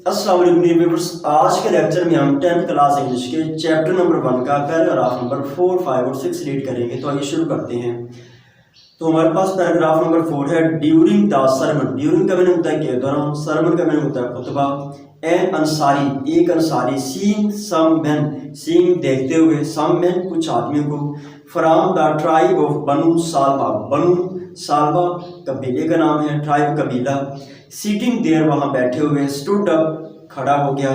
अस्सलाम वालेकुम dear viewers, आज के लेक्चर में हम 10th क्लास इंग्लिश के चैप्टर नंबर 1 का पैराग्राफ नंबर 4, 5 और 6 रीड करेंगे। तो आइए शुरू करते हैं। तो हमारे पास पैराग्राफ नंबर 4 है ड्यूरिंग द सरमन। ड्यूरिंग का मीनिंग होता है के दौरान, सरमन का मीनिंग होता है खुतबा। एन अंसारी, एक Ansari, seeing some man, seeing देखते हुए, सम मैन कुछ आदमियों को, from the tribe of Banu Thalaba, Banu Thalaba कबीले का नाम है, ट्राइब कबीला। सीटिंग देयर वहाँ बैठे हुए, स्टूड अप खड़ा हो गया,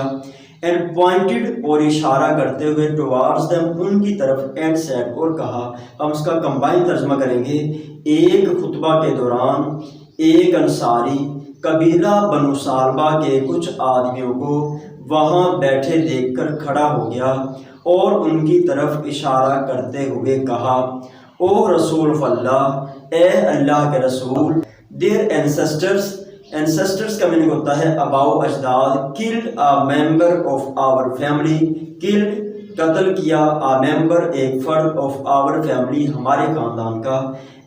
एंड पॉइंटेड और इशारा करते हुए, टुवार्ड्स देम उनकी तरफ, एंड सेड और कहा। हम इसका कंबाइन तर्जमा करेंगे। एक खुतबा के दौरान एक अंसारी कबीला बनु सालबा के कुछ आदमियों को वहाँ बैठे देखकर खड़ा हो गया और उनकी तरफ इशारा करते हुए कहा, ओ रसूल अल्लाह, ए अल्लाह के रसूल, देयर एंसेस्टर्स, एंसेस्टर्स का मीनिंग होता है अबाउ अजदाद, killed a member of our family, killed कत्ल किया, अ मेंबर एक फर्द, ऑफ आवर फैमिली हमारे खानदान का।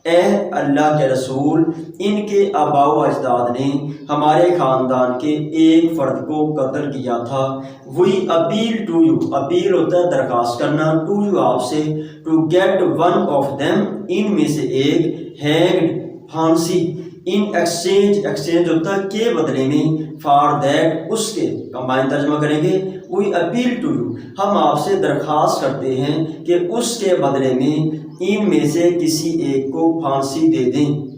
ए अल्लाह के रसूल, इनके अबाउ अजदाद ने हमारे खानदान के एक फर्द को कत्ल किया था। We appeal to you, appeal होता है दरख्वास्त करना, टू यू आपसे, to get one of them, इनमें से एक, हैंग्ड फांसी, इन एक्सचेंज, एक्सचेंज होता है के बदले में, फॉर दैट उसके, कंबाइन तर्जमा करेंगे। वी अपील टू यू, हम आपसे दरख्वास्त करते हैं कि उसके बदले में इनमें से किसी एक को फांसी दे दें।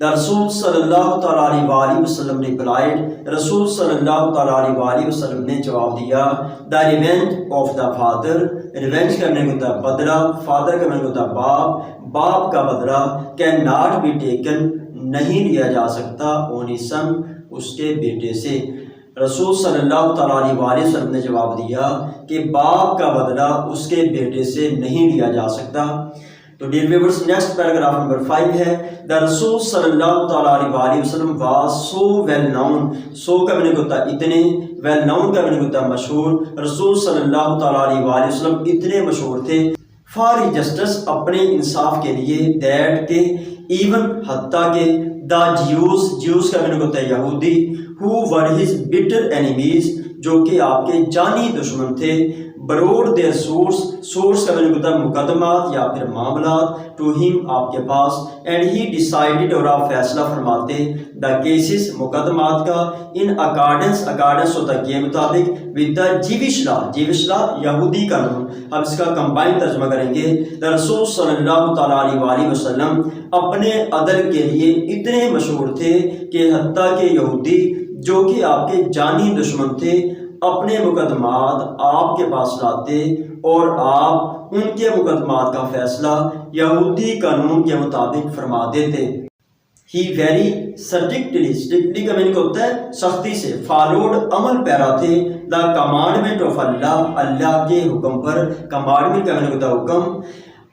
रसूल सल्लल्लाहु अलैहि वसल्लम ने रिप्लाइड, रसूल सल्लल्लाहु अलैहि वसल्लम ने जवाब दिया, the revenge of the father, revenge का मीनिंग होता है बदला, फादर का मीनिंग होता है बाप, बाप का बदला, कैन नॉट बी टेकन, नहीं लिया जा सकता, ऑन हिज सन, उसके बेटे से। रसूल सल्लल्लाहु अलैहि वसल्लम ने जवाब दिया कि बाप का बदला उसके बेटे से नहीं लिया जा सकता। तो dear viewers, next paragraph number 5 है। द रसूल सल्लल्लाहु अलैहि वसल्लम was so well known, so का मीनिंग होता है इतने, वेल नोन का मीनिंग होता है मशहूर। रसूल सल्लल्लाहु अलैहि वसल्लम इतने मशहूर थे, फॉर जस्टिस, अपने इंसाफ के लिए, दैट के, इवन हत्ता के, द ज्यूज, ज्यूज का मीनिंग होता है यहूदी, who were his bitter enemies, जो कि आपके जानी दुश्मन थे, ब्रोड देयर सोर्स, सोर्स का मीनिंग होता है मुकदमात या फिर मामलात, टू हिम आपके पास, एंड ही डिसाइडेड और आप फैसला फरमाते, द केसेस मुकदमात का, इन अकॉर्डेंस, अकॉर्डेंस होता है के मुताबिक, विद द जीविश लॉ, जीविश लॉ यहूदी कानून। हम इसका कंबाइन तर्जमा करेंगे। द रसूल सल्लल्लाहु अलैहि वसल्लम अपने अदल के लिए इतने मशहूर थे कि हत्ता के यहूदी जो कि आपके जानी दुश्मन थे अपने मुकदमात आपके पास लाते और आप उनके मुकदमात का फैसला यहूदी कानून के मुताबिक फरमा देते। ही वेरी स्ट्रिक्टली, स्ट्रिक्टली का मीनिंग होता है सख्ती से, फॉलोड अमल पैरा थे, द कमांडमेंट ऑफ अल्लाह, अल्लाह के हुक्म पर, कमांडमेंट का मीनिंग होता है हुक्म,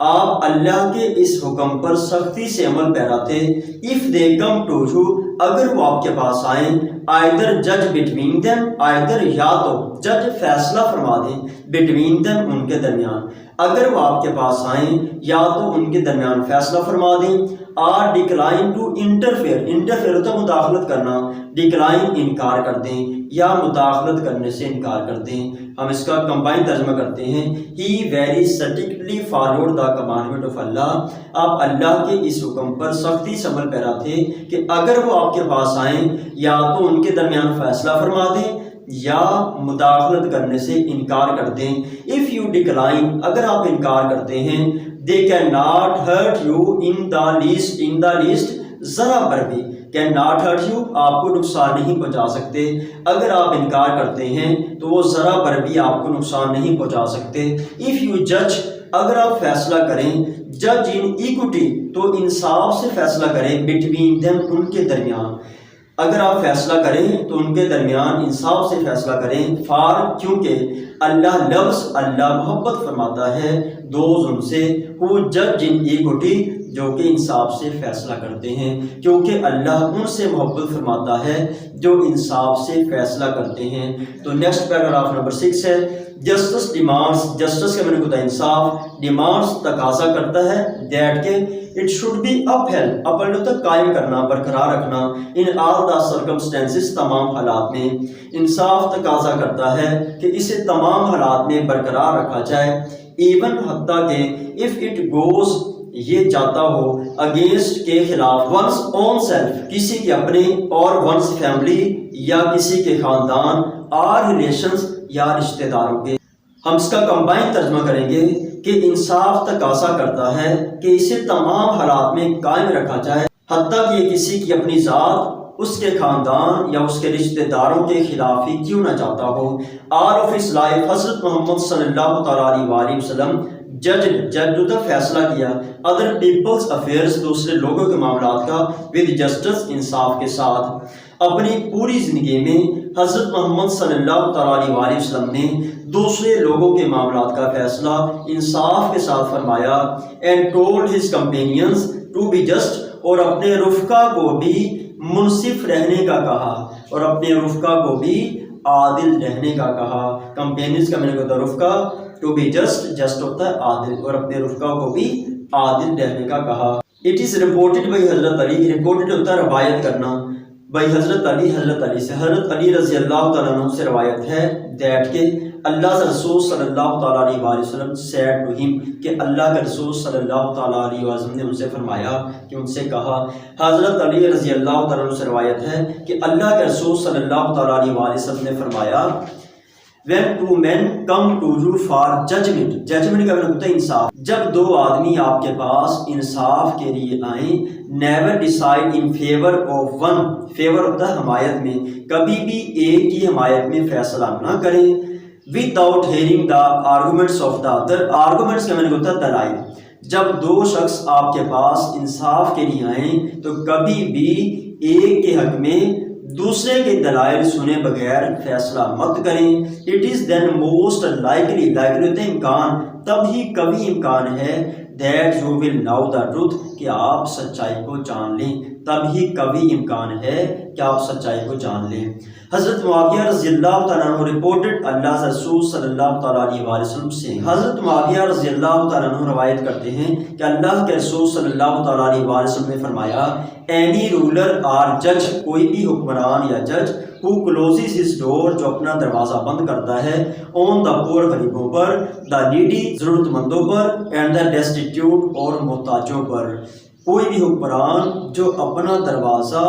आप अल्लाह के इस हुक्म पर सख्ती से अमल पैरा थे। If they come to you, अगर वो आपके पास आए, आइदर जज बिटवीन देम, आइदर या तो जज फैसला फरमा दें, बिटवीन देम उनके दरमियान, अगर वो आपके पास आए या तो उनके दरमियान फैसला फरमा दें, or decline to interfere, interfere होता है मुदाखलत करना, डिक्लाइन इनकार कर दें या मुदाखलत करने से इनकार कर दें। हम इसका कंबाइन तर्जमा करते हैं। He very strictly followed the commandment of Allah, आप अल्लाह के इस हुक्म पर सख्ती से अमल पैरा थे कि अगर वो आपके पास आए या तो उनके दरमियान फैसला फरमा दें या मुदाखलत करने से इनकार कर दें। इफ़ यू डिक्लाइन, अगर आप इनकार करते हैं, they can not hurt you in the least, in the least जरा पर भी, कैन नॉट हर्ट यू, आपको नुकसान नहीं पहुंचा सकते। अगर आप इनकार करते हैं तो वो जरा पर भी आपको नुकसान नहीं पहुंचा सकते। इफ़ यू जज, अगर आप फैसला करें, जज इन इक्विटी, तो इंसाफ से फैसला करें, बिटवीन देम उनके दरमियान, अगर आप फैसला करें तो उनके दरमियान इंसाफ से फैसला करें, फार क्योंकि, अल्लाह लफ्ज़, अल्लाह मोहब्बत फरमाता है, دوز ان سے وہ جج ان ایکوٹی جو کہ انصاف سے فیصلہ کرتے ہیں، کیونکہ اللہ ان سے محبت فرماتا ہے جو انصاف سے فیصلہ کرتے ہیں۔ تو نیکسٹ پیراگراف نمبر 6 ہے جسٹس ڈیمانڈس، جسٹس کے معنی ہوتا ہے انصاف، ڈیمانڈس تقاضا کرتا ہے، دیٹ کہ اٹ شوڈ بی اپہیلڈ، اپہیلڈ تک قائم کرنا، برقرار رکھنا، ان آل دا سرکمسٹینسز تمام حالات میں، انصاف تقاضا کرتا ہے کہ اسے تمام حالات میں برقرار رکھا جائے، ایون حتیٰ کہ اف اٹ گوز، یہ جاتا ہو، اگینسٹ کے خلاف، ونس اون سیلف، کسی کے اپنے، اور ونس فیملی، یا کسی کے خاندان، اور ریلیشنز، یا رشتہ داروں کے۔ ہم اس کا کمبائن ترجمہ کریں گے کہ انصاف تقاضا کرتا ہے کہ اسے تمام حالات میں قائم رکھا جائے، حتیٰ کہ یہ کسی کی اپنی ذات، اس کے خاندان، یا اس کے رشتہ داروں کے خلاف ہی کیوں نہ جاتا ہو۔ آل آف ہز لائف، حضرت محمد صلی اللہ تعالیٰ علیہ وآلہ وسلم جج فیصلہ کیا، ادر پیپلز افیئرز، دوسرے لوگوں کے معاملات کا، ود جسٹس، انصاف کے ساتھ۔ اپنی پوری زندگی میں حضرت محمد صلی اللہ تعالیٰ علیہ وآلہ وسلم نے دوسرے لوگوں کے معاملات کا فیصلہ انصاف کے ساتھ فرمایا، and told his companions to be just, اور اپنے رفقا کو بھی منصف رہنے کا کہا، اور اپنے رفقا کو بھی عادل رہنے کا کہا۔ کمپینینز کا معنی ہوتا ہے رفقا، ٹو بی جسٹ، جسٹ ہوتا ہے عادل، اور اپنے رفقا کو بھی عادل رہنے کا کہا۔ اٹ از رپورٹڈ بائی حضرت علی، رپورٹڈ ہوتا ہے روایت کرنا، بائی حضرت علی، حضرت علی سے، حضرت علی رضی اللہ تعالیٰ عنہ سے روایت ہے، دیٹ کہ اللہ کے رسول صلی اللہ تعالیٰ علیہ وآلہ وسلم said to him، کہ اللہ کے رسول صلی اللہ تعالیٰ علیہ وسلم نے ان سے فرمایا، کہ ان سے کہا۔ حضرت علی رضی اللہ تعالیٰ عنہ سے روایت ہے کہ اللہ کے رسول صلی اللہ تعالیٰ علیہ وآلہ وسلم نے فرمایا، when two men come to you for judgment، judgment کا مطلب ہوتا ہے انصاف، جب دو آدمی آپ کے پاس انصاف کے لیے آئیں، never decide in favor of one، favour ہوتا ہے حمایت میں، کبھی بھی ایک کی حمایت میں فیصلہ نہ کریں، without hearing the arguments of the other، arguments کا مطلب ہوتا ہے دلائل، جب دو شخص آپ کے پاس انصاف کے لیے آئیں تو کبھی بھی ایک کے حق میں دوسرے کے دلائل سنے بغیر فیصلہ مت کریں۔ It is then most likely, likely ہوتا ہے امکان، تب ہی کبھی امکان ہے، that you will know the truth, کہ آپ سچائی کو جان لیں، تب ہی کبھی امکان ہے کہ آپ سچائی کو جان لیں۔ حضرت معاویہ رضی اللہ تعالیٰ عنہ رپورٹڈ اللہ رسول صلی اللہ تعالیٰ علیہ وآلہ وسلم سے، حضرت معاویہ رضی اللہ تعالیٰ عنہ روایت کرتے ہیں کہ اللہ کے رسول صلی اللہ تعالیٰ علیہ وآلہ وسلم نے فرمایا، اینی رولر اور جج، کوئی بھی حکمران یا جج، who closes his door، جو اپنا دروازہ بند کرتا ہے، on the poor، غریبوں پر، the needy، ضرورت مندوں پر، and the destitute، اور محتاجوں پر، کوئی بھی حکمران جو اپنا دروازہ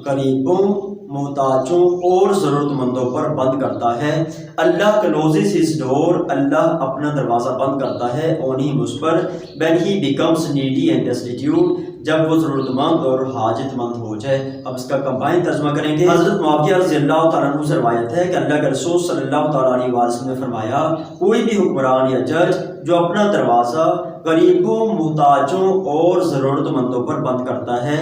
غریبوں، محتاجوں اور ضرورت مندوں پر بند کرتا ہے، اللہ کلوزز ہز ڈور، اللہ اپنا دروازہ بند کرتا ہے on him، us per, when he becomes needy and destitute، جب وہ ضرورت مند اور حاجت مند ہو جائے۔ اب اس کا کمبائن ترجمہ کریں گے۔ حضرت معاویہ رضی اللہ تعالیٰ عنہ سے روایت ہے کہ اللہ کے رسول صلی اللہ تعالیٰ علیہ وآلہ وسلم نے فرمایا، کوئی بھی حکمران یا جج جو اپنا دروازہ غریبوں، محتاجوں اور ضرورت مندوں پر بند کرتا ہے،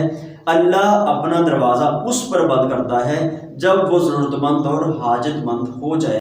اللہ اپنا دروازہ اس پر بند کرتا ہے جب وہ ضرورت مند اور حاجت مند ہو جائے۔